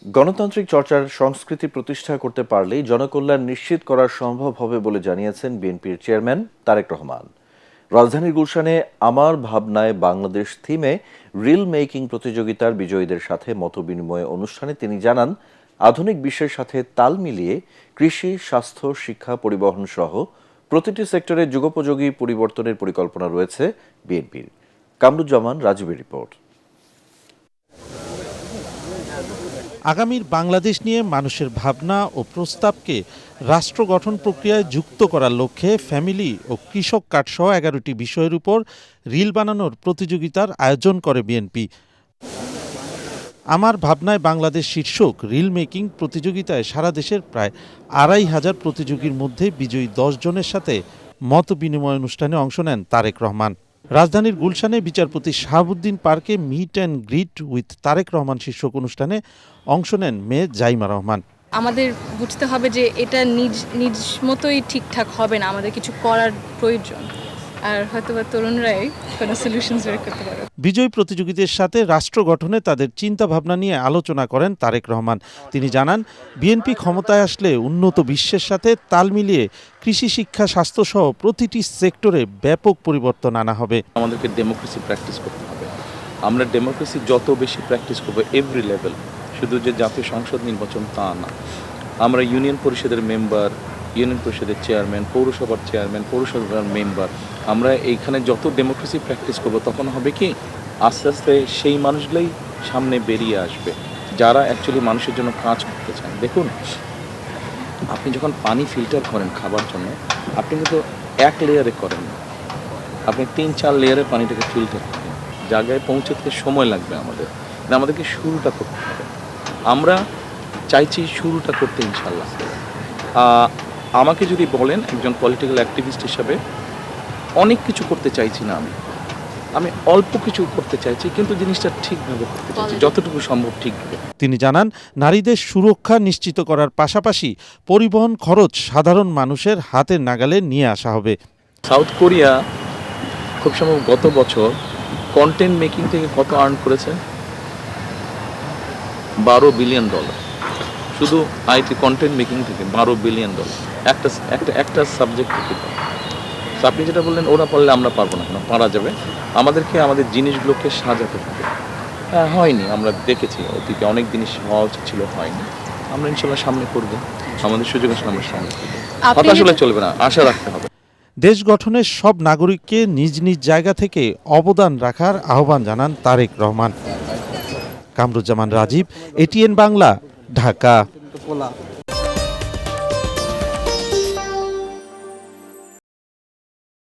গণতান্ত্রিক চর্চার সংস্কৃতি প্রতিষ্ঠা করতে পারলেই জনকল্যাণ নিশ্চিত করা সম্ভব হবে বলে জানিয়েছেন বিএনপির চেয়ারম্যান তারেক রহমান। রাজধানীর গুলশানে আমার ভাবনায় বাংলাদেশ থিমে রিল মেকিং প্রতিযোগিতার বিজয়ীদের সাথে মতবিনিময় অনুষ্ঠানে তিনি জানান, আধুনিক বিশ্বের সাথে তাল মিলিয়ে কৃষি, স্বাস্থ্য, শিক্ষা, পরিবহন সহ প্রতিটি সেক্টরে যুগোপযোগী পরিবর্তনের পরিকল্পনা রয়েছে বিএনপির। কামরুজ্জামান রাজীবের রিপোর্ট। আগামীর বাংলাদেশ নিয়ে মানুষের ভাবনা ও প্রস্তাবকে রাষ্ট্র গঠন প্রক্রিয়ায় যুক্ত করার লক্ষ্যে ফ্যামিলি ও কৃষক কার্ড সহ 11টি বিষয়ের উপর রিল বানানোর প্রতিযোগিতার আয়োজন করে বিএনপি। আমার ভাবনায় বাংলাদেশ শীর্ষক রিল মেকিং প্রতিযোগিতায় সারা দেশের প্রায় 2500 প্রতিযোগীর মধ্যে বিজয়ী 10 জনের সাথে মত বিনিময় অনুষ্ঠানে অংশ নেন তারেক রহমান। রাজধানীর গুলশানে বিচারপতি শাহাবুদ্দিন পার্কে meet and greet with Tarique Rahman শীর্ষক অনুষ্ঠানে অংশ নেন মেয়ে জাইমা রহমান। আমাদের বুঝতে হবে যে এটা নিজ মতোই ঠিকঠাক হবে না, আমাদের কিছু করার প্রয়োজন, আর হয়তোবা তরুণরাই কোনো সলিউশনস বের করতে পারে। বিজয়ী প্রতিযোগীদের সাথে রাষ্ট্র গঠনে তাদের চিন্তা ভাবনা নিয়ে আলোচনা করেন তারেক রহমান। তিনি জানান, বিএনপি ক্ষমতায় আসলে উন্নত বিশ্বের সাথে তাল মিলিয়ে কৃষি, শিক্ষা, স্বাস্থ্য সহ প্রতিটি সেক্টরে ব্যাপক পরিবর্তন আনা হবে। আমাদেরকে ডেমোক্রেসি প্র্যাকটিস করতে হবে। আমরা ডেমোক্রেসি যত বেশি প্র্যাকটিস করবো এভরি লেভেল, শুধু যে জাতীয় সংসদ নির্বাচন তা না, আমরা ইউনিয়ন পরিষদের মেম্বার, ইউনিয়ন পরিষদের চেয়ারম্যান, পৌরসভার চেয়ারম্যান, পৌরসভার মেম্বার, আমরা এইখানে যত ডেমোক্রেসি প্র্যাকটিস করব তখন হবে কি আস্তে আস্তে সেই মানুষগুলোই সামনে বেরিয়ে আসবে যারা অ্যাকচুয়ালি মানুষের জন্য কাজ করতে চান। দেখুন, আপনি যখন পানি ফিল্টার করেন খাবার জন্য, আপনি কিন্তু এক লেয়ারে করেন না, আপনি 3-4 লেয়ারে পানিটাকে ফিল্টার করেন। জায়গায় পৌঁছতে সময় লাগবে আমাদেরকে শুরুটা করতে হবে। আমরা চাইছি শুরুটা করতে ইনশাল্লাহ। আমাকে যদি বলেন একজন পলিটিক্যাল অ্যাক্টিভিস্ট হিসাবে, অনেক কিছু করতে চাইছি না, আমি অল্প কিছু করতে চাইছি, কিন্তু জিনিসটা ঠিকভাবে করতে চাইছি, যতটুকু সম্ভব ঠিকভাবে। তিনি জানান, নারীদের সুরক্ষা নিশ্চিত করার পাশাপাশি পরিবহন খরচ সাধারণ মানুষের হাতের নাগালে নিয়ে আসা হবে। সাউথ কোরিয়া খুব সম্ভব গত বছর কন্টেন্ট মেকিং থেকে কত আর্ন করেছে? $12 বিলিয়ন। শুধু আইটি কন্টেন্ট মেকিং থেকে $12 বিলিয়ন একটা সাবজেক্ট থেকে। তো আপনি যেটা বললেন, ওরা পারলে আমরা পারবো না, কেন পারা যাবে। আমাদেরকে আমাদের জিনিসগুলোকে সাজাতে হবে। হয়নি, আমরা দেখেছি অতীতে অনেক জিনিস হওয়া উচিত ছিল, হয়নি। আমরা ইনশাল্লাহ সামনে করবো, আমাদের সুযোগ আসলে আমরা সামনে করবো। হতাশ হলে চলবে না, আশা রাখতে হবে। দেশ গঠনের সব নাগরিককে নিজ নিজ জায়গা থেকে অবদান রাখার আহ্বান জানান তারেক রহমান। কামরুজ্জামান রাজীব, এটিএন বাংলা, ঢাকা।